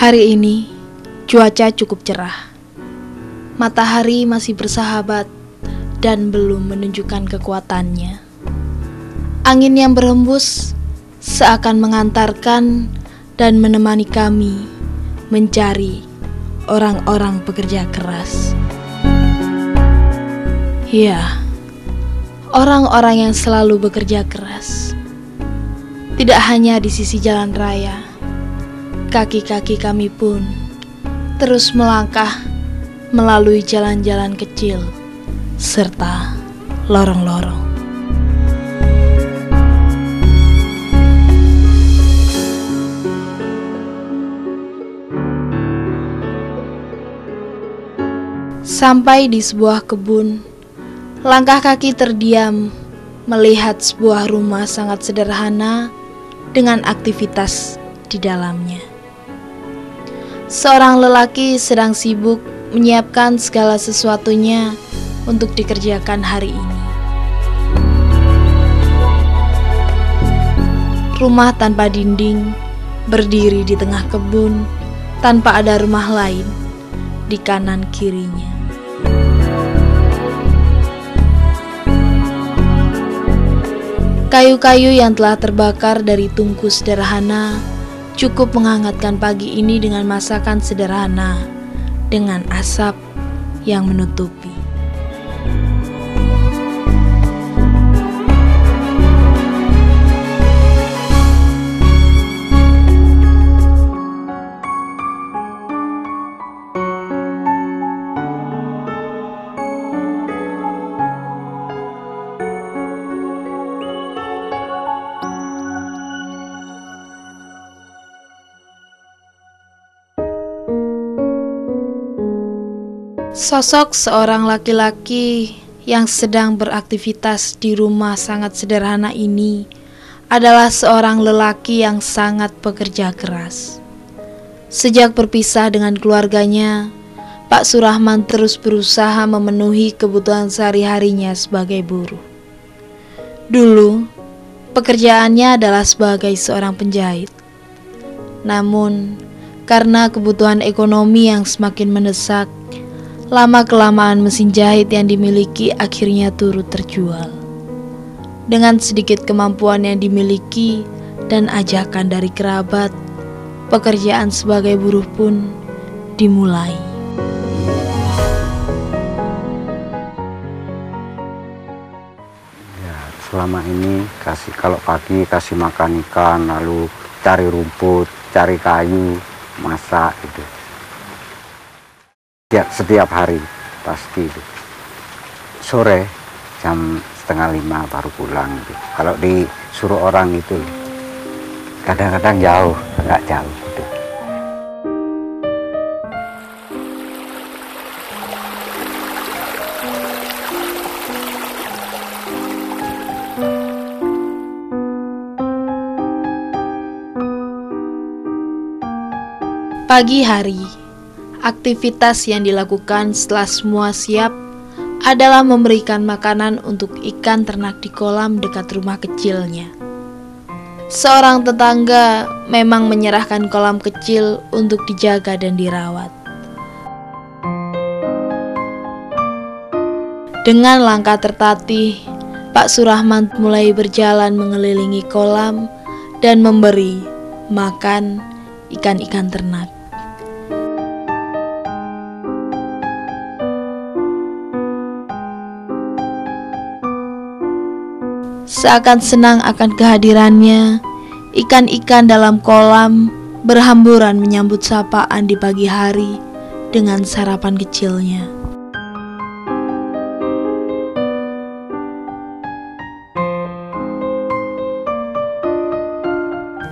Hari ini cuaca cukup cerah. Matahari masih bersahabat dan belum menunjukkan kekuatannya. Angin yang berhembus seakan mengantarkan dan menemani kami mencari orang-orang pekerja keras. Ya, orang-orang yang selalu bekerja keras. Tidak hanya di sisi jalan raya, kaki-kaki kami pun terus melangkah melalui jalan-jalan kecil serta lorong-lorong. Sampai di sebuah kebun, langkah kaki terdiam melihat sebuah rumah sangat sederhana dengan aktivitas di dalamnya. Seorang lelaki sedang sibuk menyiapkan segala sesuatunya untuk dikerjakan hari ini. Rumah tanpa dinding berdiri di tengah kebun tanpa ada rumah lain di kanan kirinya. Kayu-kayu yang telah terbakar dari tungku sederhana cukup menghangatkan pagi ini dengan masakan sederhana dengan asap yang menutupi. Sosok seorang laki-laki yang sedang beraktivitas di rumah sangat sederhana ini adalah seorang lelaki yang sangat pekerja keras. Sejak berpisah dengan keluarganya, Pak Surahman terus berusaha memenuhi kebutuhan sehari-harinya sebagai buruh. Dulu, pekerjaannya adalah sebagai seorang penjahit. Namun, karena kebutuhan ekonomi yang semakin mendesak, lama-kelamaan mesin jahit yang dimiliki akhirnya turut terjual. Dengan sedikit kemampuan yang dimiliki dan ajakan dari kerabat, pekerjaan sebagai buruh pun dimulai. Ya, selama ini kalau pagi kasih makan ikan, lalu cari rumput, cari kayu, masak gitu. Ya, setiap hari pasti itu. Sore jam 4:30 baru pulang gitu. Kalau disuruh orang itu kadang-kadang jauh, agak jauh gitu. Pagi hari, aktivitas yang dilakukan setelah semua siap adalah memberikan makanan untuk ikan ternak di kolam dekat rumah kecilnya. Seorang tetangga memang menyerahkan kolam kecil untuk dijaga dan dirawat. Dengan langkah tertatih, Pak Surahman mulai berjalan mengelilingi kolam dan memberi makan ikan-ikan ternak. Seakan senang akan kehadirannya, ikan-ikan dalam kolam berhamburan menyambut sapaan di pagi hari dengan sarapan kecilnya.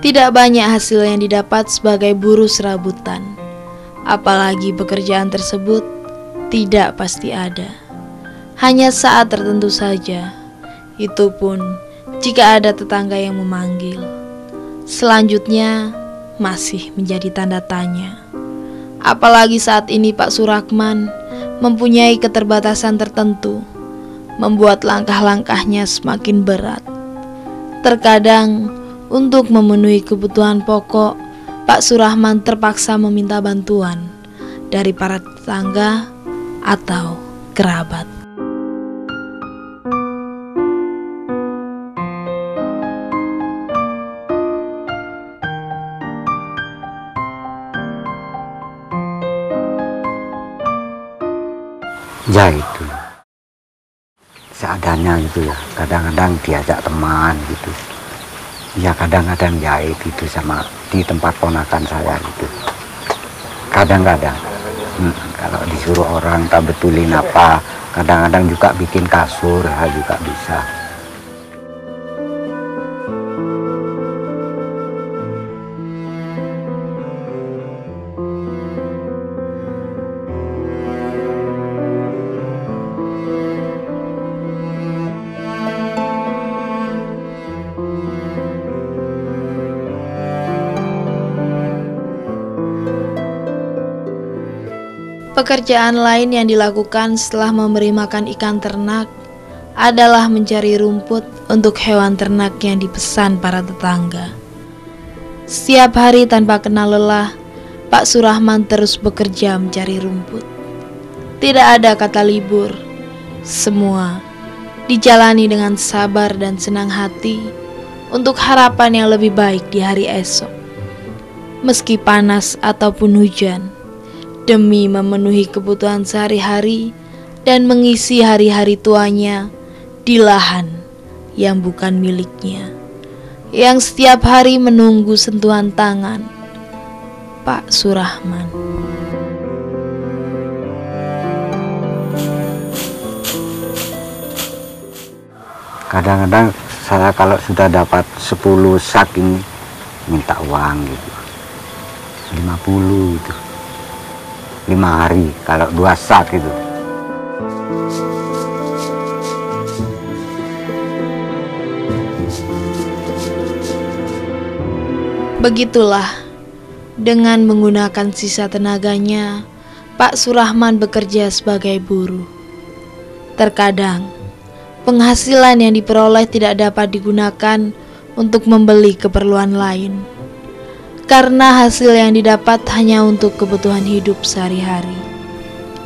Tidak banyak hasil yang didapat sebagai buruh serabutan, apalagi pekerjaan tersebut tidak pasti ada. Hanya saat tertentu saja. Itu pun jika ada tetangga yang memanggil. Selanjutnya masih menjadi tanda tanya. Apalagi saat ini Pak Surahman mempunyai keterbatasan tertentu, membuat langkah-langkahnya semakin berat. Terkadang untuk memenuhi kebutuhan pokok Pak Surahman terpaksa meminta bantuan dari para tetangga atau kerabat. Ya itu seadanya gitu ya, kadang-kadang diajak teman gitu ya, kadang-kadang jahit gitu sama di tempat ponakan saya gitu, kadang-kadang kalau disuruh orang tak betulin apa, kadang-kadang juga bikin kasur juga bisa. Pekerjaan lain yang dilakukan setelah memberi makan ikan ternak adalah mencari rumput untuk hewan ternak yang dipesan para tetangga. Setiap hari tanpa kenal lelah, Pak Surahman terus bekerja mencari rumput. Tidak ada kata libur, semua dijalani dengan sabar dan senang hati untuk harapan yang lebih baik di hari esok. Meski panas ataupun hujan, demi memenuhi kebutuhan sehari-hari dan mengisi hari-hari tuanya di lahan yang bukan miliknya, yang setiap hari menunggu sentuhan tangan Pak Surahman. Kadang-kadang saya kalau sudah dapat 10 sak ini minta uang gitu, 50 gitu, 5 hari kalau 2 sak itu. Begitulah, dengan menggunakan sisa tenaganya, Pak Surahman bekerja sebagai buruh. Terkadang, penghasilan yang diperoleh tidak dapat digunakan untuk membeli keperluan lain, karena hasil yang didapat hanya untuk kebutuhan hidup sehari-hari.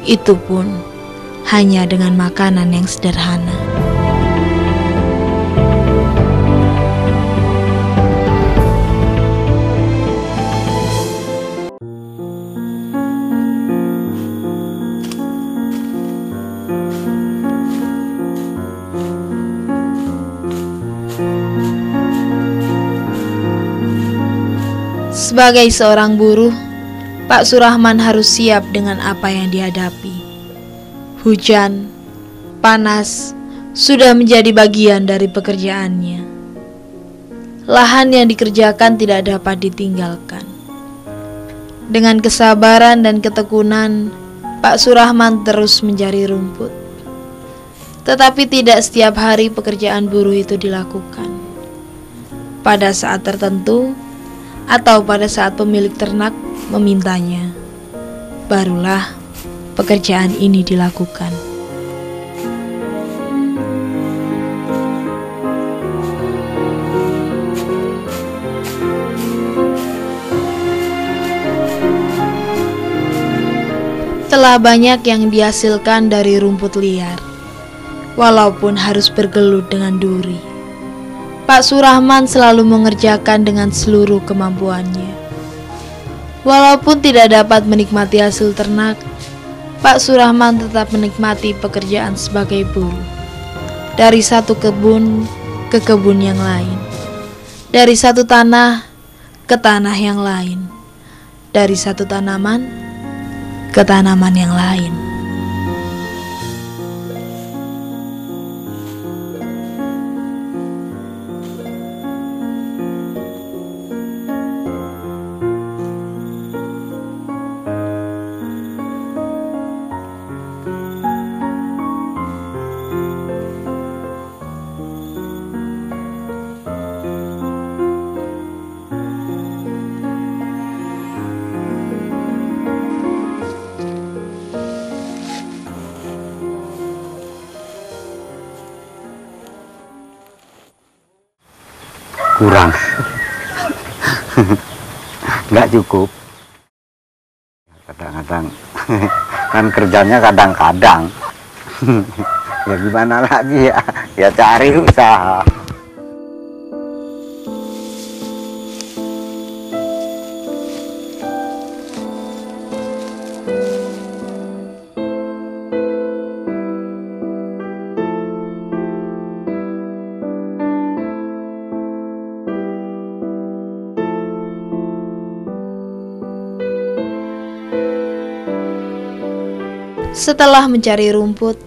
Itu pun hanya dengan makanan yang sederhana. Sebagai seorang buruh, Pak Surahman harus siap dengan apa yang dihadapi. Hujan, panas, sudah menjadi bagian dari pekerjaannya. Lahan yang dikerjakan tidak dapat ditinggalkan. Dengan kesabaran dan ketekunan, Pak Surahman terus mencari rumput. Tetapi tidak setiap hari pekerjaan buruh itu dilakukan. Pada saat tertentu, atau pada saat pemilik ternak memintanya, barulah pekerjaan ini dilakukan. Telah banyak yang dihasilkan dari rumput liar, walaupun harus bergelut dengan duri. Pak Surahman selalu mengerjakan dengan seluruh kemampuannya. Walaupun tidak dapat menikmati hasil ternak, Pak Surahman tetap menikmati pekerjaan sebagai buruh. Dari satu kebun ke kebun yang lain, dari satu tanah ke tanah yang lain, dari satu tanaman ke tanaman yang lain. Kurang nggak cukup. Kadang-kadang kan kerjanya kadang-kadang. Ya gimana lagi ya, ya cari usaha. Setelah mencari rumput,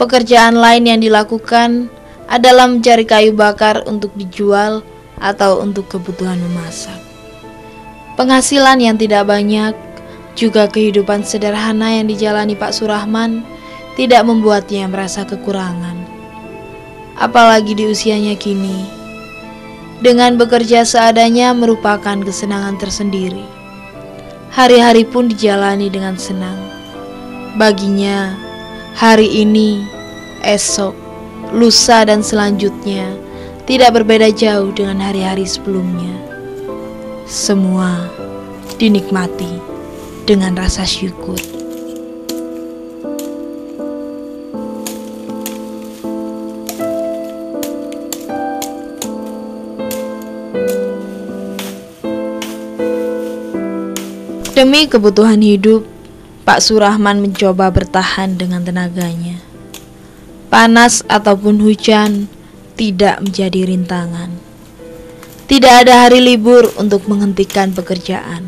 pekerjaan lain yang dilakukan adalah mencari kayu bakar untuk dijual atau untuk kebutuhan memasak. Penghasilan yang tidak banyak, juga kehidupan sederhana yang dijalani Pak Surahman tidak membuatnya merasa kekurangan. Apalagi di usianya kini, dengan bekerja seadanya merupakan kesenangan tersendiri. Hari-hari pun dijalani dengan senang. Baginya, hari ini, esok, lusa dan selanjutnya tidak berbeda jauh dengan hari-hari sebelumnya. Semua dinikmati dengan rasa syukur. Demi kebutuhan hidup, Pak Surahman mencoba bertahan dengan tenaganya. Panas ataupun hujan tidak menjadi rintangan. Tidak ada hari libur untuk menghentikan pekerjaan.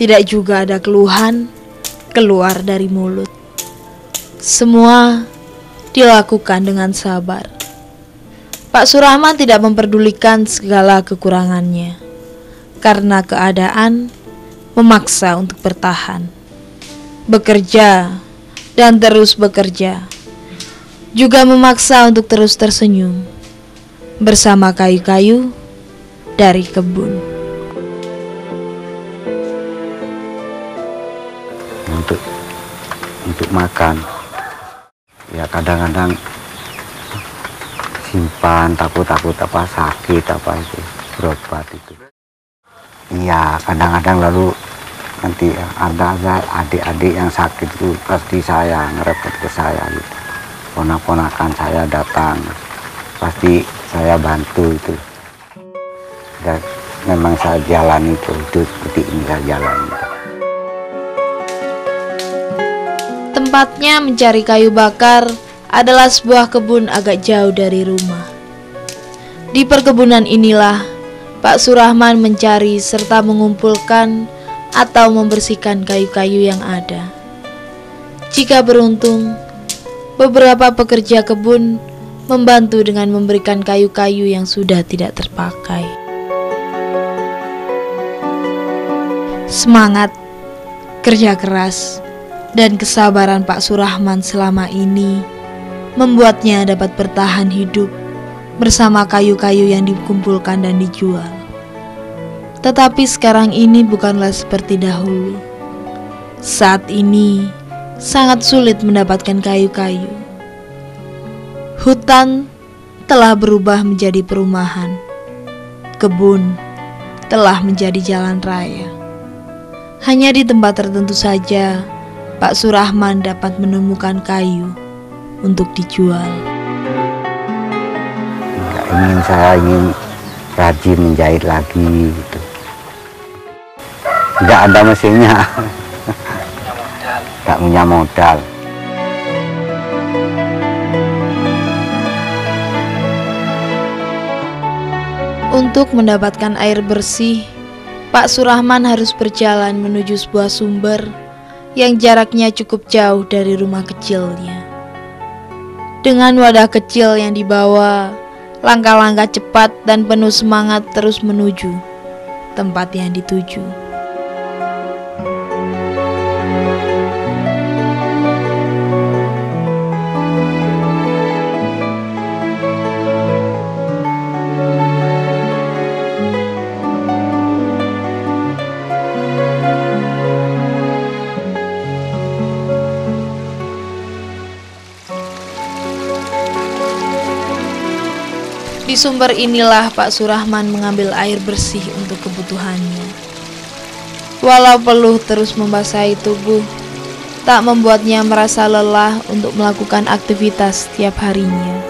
Tidak juga ada keluhan keluar dari mulut. Semua dilakukan dengan sabar. Pak Surahman tidak memperdulikan segala kekurangannya, karena keadaan memaksa untuk bertahan. Bekerja dan terus bekerja, juga memaksa untuk terus tersenyum bersama kayu-kayu dari kebun. Untuk makan, ya kadang-kadang simpan takut apa sakit apa itu berobat itu. Iya kadang-kadang lalu nanti ada adik-adik yang sakit itu pasti saya ngerepot ke saya gitu. Ponak-ponakan saya datang, pasti saya bantu itu. Dan memang saya jalan itu seperti ini saya jalan. Tempatnya mencari kayu bakar adalah sebuah kebun agak jauh dari rumah. Di perkebunan inilah Pak Surahman mencari serta mengumpulkan atau membersihkan kayu-kayu yang ada. Jika beruntung, beberapa pekerja kebun membantu dengan memberikan kayu-kayu yang sudah tidak terpakai. Semangat, kerja keras, dan kesabaran Pak Surahman selama ini membuatnya dapat bertahan hidup bersama kayu-kayu yang dikumpulkan dan dijual. Tetapi sekarang ini bukanlah seperti dahulu. Saat ini sangat sulit mendapatkan kayu-kayu. Hutan telah berubah menjadi perumahan. Kebun telah menjadi jalan raya. Hanya di tempat tertentu saja Pak Surahman dapat menemukan kayu untuk dijual. Saya ingin rajin menjahit lagi gitu. Nggak ada mesinnya, nggak punya modal. Untuk mendapatkan air bersih, Pak Surahman harus berjalan menuju sebuah sumber yang jaraknya cukup jauh dari rumah kecilnya. Dengan wadah kecil yang dibawa, langkah-langkah cepat dan penuh semangat terus menuju tempat yang dituju. Di sumber inilah Pak Surahman mengambil air bersih untuk kebutuhannya. Walau peluh terus membasahi tubuh, tak membuatnya merasa lelah untuk melakukan aktivitas setiap harinya.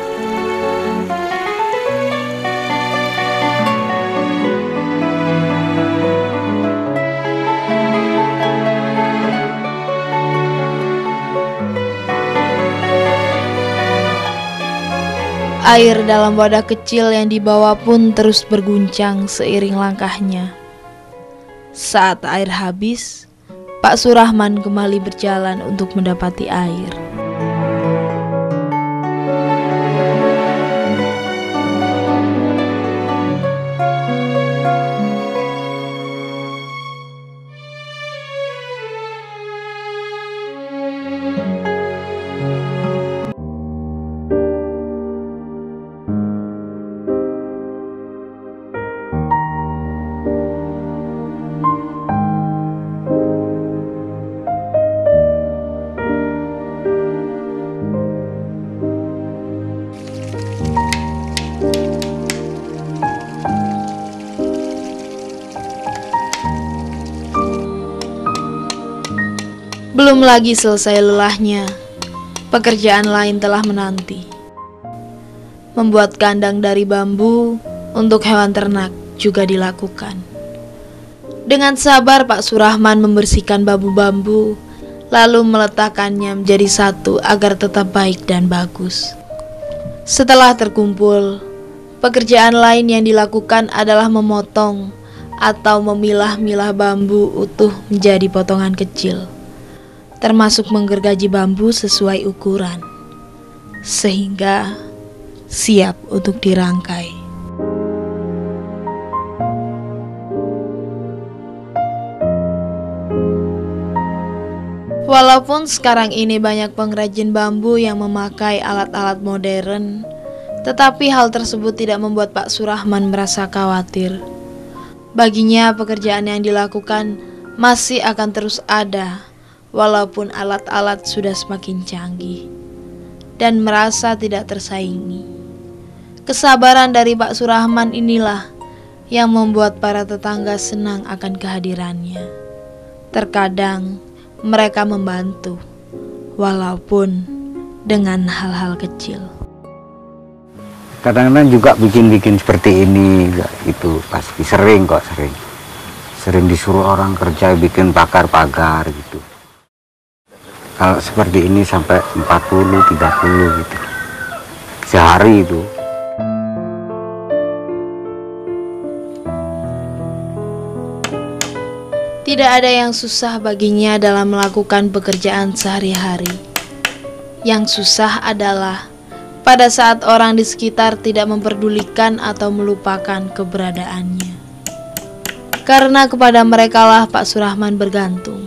Air dalam wadah kecil yang dibawa pun terus berguncang seiring langkahnya. Saat air habis, Pak Surahman kembali berjalan untuk mendapati air. Belum lagi selesai lelahnya, pekerjaan lain telah menanti. Membuat kandang dari bambu untuk hewan ternak juga dilakukan. Dengan sabar Pak Surahman membersihkan bambu-bambu, lalu meletakkannya menjadi satu agar tetap baik dan bagus. Setelah terkumpul, pekerjaan lain yang dilakukan adalah memotong atau memilah-milah bambu utuh menjadi potongan kecil, termasuk menggergaji bambu sesuai ukuran, sehingga siap untuk dirangkai. Walaupun sekarang ini banyak pengrajin bambu yang memakai alat-alat modern, tetapi hal tersebut tidak membuat Pak Surahman merasa khawatir. Baginya pekerjaan yang dilakukan masih akan terus ada, walaupun alat-alat sudah semakin canggih, dan merasa tidak tersaingi. Kesabaran dari Pak Surahman inilah yang membuat para tetangga senang akan kehadirannya. Terkadang mereka membantu, walaupun dengan hal-hal kecil. Kadang-kadang juga bikin-bikin seperti ini, itu pasti sering disuruh orang kerja bikin pagar-pagar gitu. Kalau seperti ini sampai 40-30 gitu sehari itu. Tidak ada yang susah baginya dalam melakukan pekerjaan sehari-hari. Yang susah adalah pada saat orang di sekitar tidak memperdulikan atau melupakan keberadaannya. Karena kepada merekalah Pak Surahman bergantung.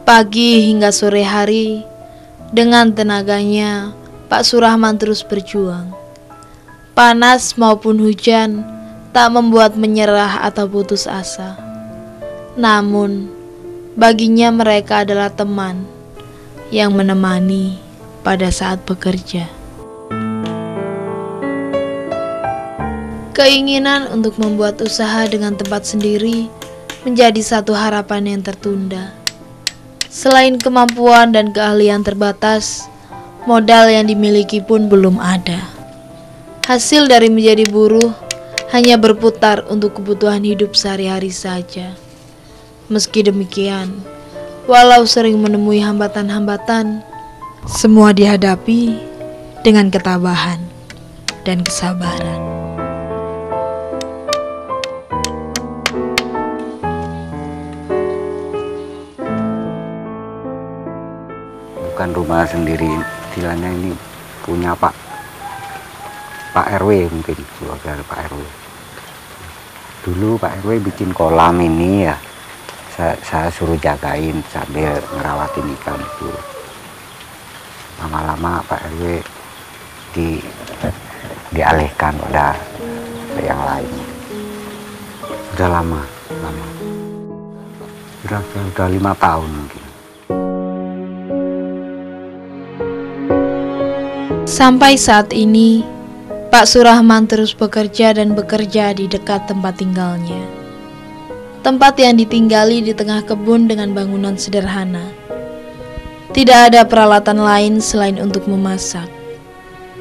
Pagi hingga sore hari, dengan tenaganya, Pak Surahman terus berjuang. Panas maupun hujan tak membuat menyerah atau putus asa. Namun, baginya mereka adalah teman yang menemani pada saat bekerja. Keinginan untuk membuat usaha dengan tempat sendiri menjadi satu harapan yang tertunda. Selain kemampuan dan keahlian terbatas, modal yang dimiliki pun belum ada. Hasil dari menjadi buruh hanya berputar untuk kebutuhan hidup sehari-hari saja. Meski demikian, walau sering menemui hambatan-hambatan, semua dihadapi dengan ketabahan dan kesabaran. Bukan rumah sendiri, istilahnya ini punya Pak RW, mungkin keluarga Pak RW. Dulu Pak RW bikin kolam ini ya, saya suruh jagain sambil ngerawatin ikan itu. Lama-lama Pak RW dialihkan pada yang lain. Sudah lama. Sudah 5 tahun mungkin. Sampai saat ini, Pak Surahman terus bekerja dan bekerja di dekat tempat tinggalnya. tempat yang ditinggali di tengah kebun dengan bangunan sederhana. Tidak ada peralatan lain selain untuk memasak.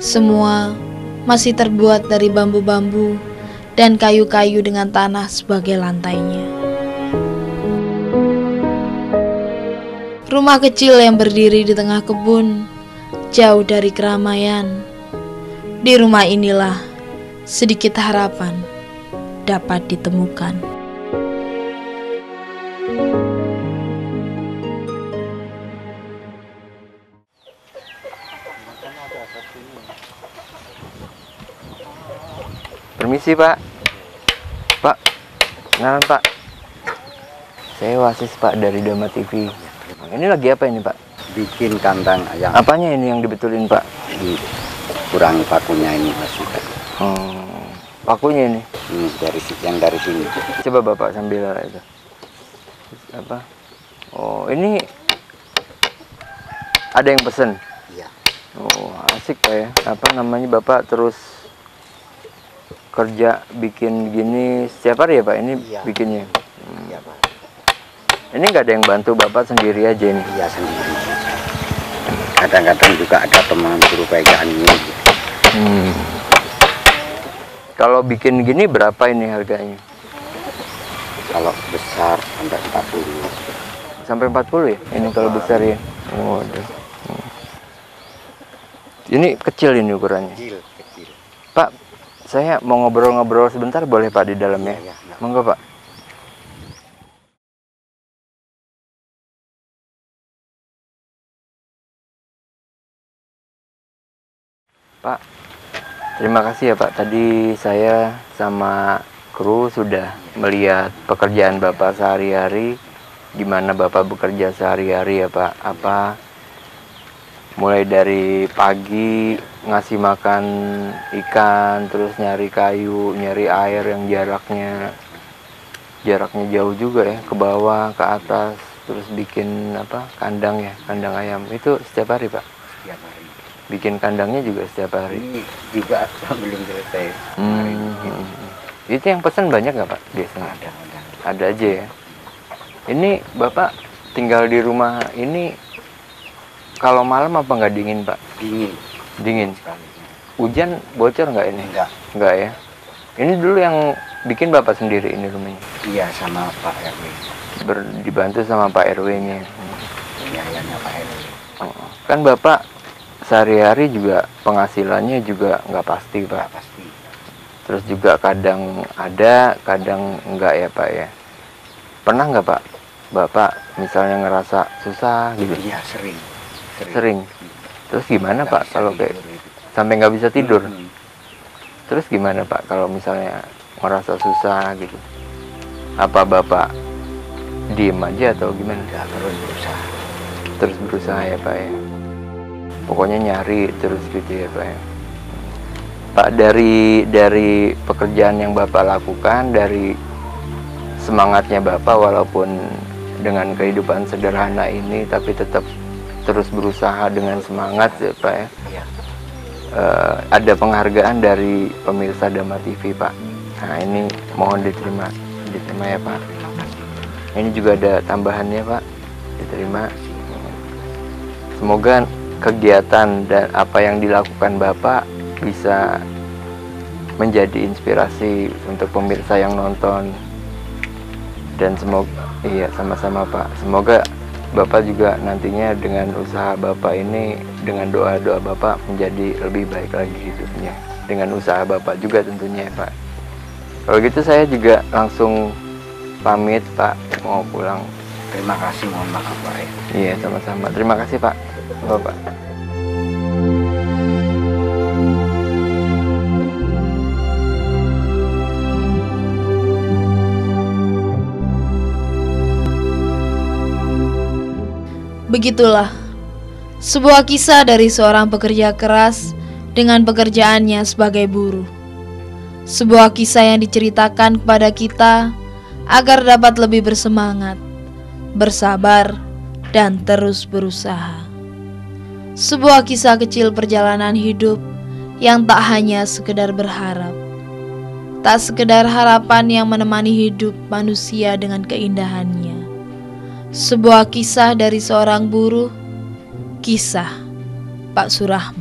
Semua masih terbuat dari bambu-bambu dan kayu-kayu dengan tanah sebagai lantainya. Rumah kecil yang berdiri di tengah kebun, jauh dari keramaian. Di rumah inilah sedikit harapan dapat ditemukan. Permisi Pak. Pak, kenalan Pak. Saya Wasis Pak dari Dharma TV. Ini lagi apa ini Pak? Bikin kandang ayam. Apanya ini yang dibetulin Pak? Kurangi pakunya ini masih. Pakunya ini? Yang dari sini. Coba Bapak sambil itu. Apa? Oh, ini ada yang pesen? Iya. Oh, asik Pak ya. Apa namanya Bapak terus kerja bikin gini setiap hari ya Pak? Ini iya. Bikinnya? Iya Pak. Ini nggak ada yang bantu Bapak sendiri aja ini? Iya sendiri. Kadang-kadang juga ada teman suruh pegang ini. Kalau bikin gini berapa ini harganya? Kalau besar sampai 40. Sampai 40 ya? Ini kalau besar ya? Waduh. Ini kecil ini ukurannya? Kecil. Pak, saya mau ngobrol-ngobrol sebentar boleh Pak di dalamnya? Iya. Monggo Pak. Pak, terima kasih ya Pak. Tadi saya sama kru sudah melihat pekerjaan Bapak sehari-hari, gimana Bapak bekerja sehari-hari ya Pak. Mulai dari pagi ngasih makan ikan, terus nyari kayu, nyari air yang jaraknya jauh juga ya, ke bawah, ke atas, terus bikin kandang ya, kandang ayam. Itu setiap hari Pak? Setiap hari. Bikin kandangnya juga setiap hari? Ini juga belum selesai. Itu yang pesan banyak nggak Pak biasanya? Ada aja ya. Ini Bapak tinggal di rumah ini kalau malam apa nggak dingin Pak? Dingin. Sekali. Hujan bocor nggak ini? Nggak ya. Ini dulu yang bikin Bapak sendiri ini rumahnya? Iya, sama Pak RW. Dibantu sama Pak RW-nya. Ayahnya Pak RW. Oh. Kan Bapak sehari-hari juga penghasilannya juga nggak pasti Pak. Pasti. Terus juga kadang ada, kadang enggak ya Pak ya. Pernah nggak Pak Bapak misalnya ngerasa susah gitu? Iya, sering. Terus gimana Nggak Pak bisa kalau kayak tidur itu. sampai nggak bisa tidur? Terus gimana Pak kalau misalnya merasa susah gitu? Apa Bapak diem aja atau gimana? Ya, Terus berusaha ya Pak ya. Pokoknya nyari terus gitu ya Pak ya. Pak, dari pekerjaan yang Bapak lakukan, dari semangatnya Bapak walaupun dengan kehidupan sederhana ini tapi tetap terus berusaha dengan semangat ya Pak ya. Iya. Ada penghargaan dari pemirsa Dharma TV Pak. Nah ini mohon diterima ya Pak. Ini juga ada tambahannya Pak, diterima. Semoga kegiatan dan apa yang dilakukan Bapak bisa menjadi inspirasi untuk pemirsa yang nonton. Dan semoga, iya sama-sama Pak, semoga Bapak juga nantinya dengan usaha Bapak ini, dengan doa-doa Bapak menjadi lebih baik lagi hidupnya. Dengan usaha Bapak juga tentunya ya Pak. Kalau gitu saya juga langsung pamit Pak, mau pulang. Terima kasih, mohon maaf Pak ya. Iya sama-sama, terima kasih Pak. Bapak. Begitulah sebuah kisah dari seorang pekerja keras dengan pekerjaannya sebagai buruh. Sebuah kisah yang diceritakan kepada kita agar dapat lebih bersemangat, bersabar, dan terus berusaha. Sebuah kisah kecil perjalanan hidup yang tak hanya sekedar berharap, tak sekedar harapan yang menemani hidup manusia dengan keindahannya. Sebuah kisah dari seorang buruh, kisah Pak Surahman.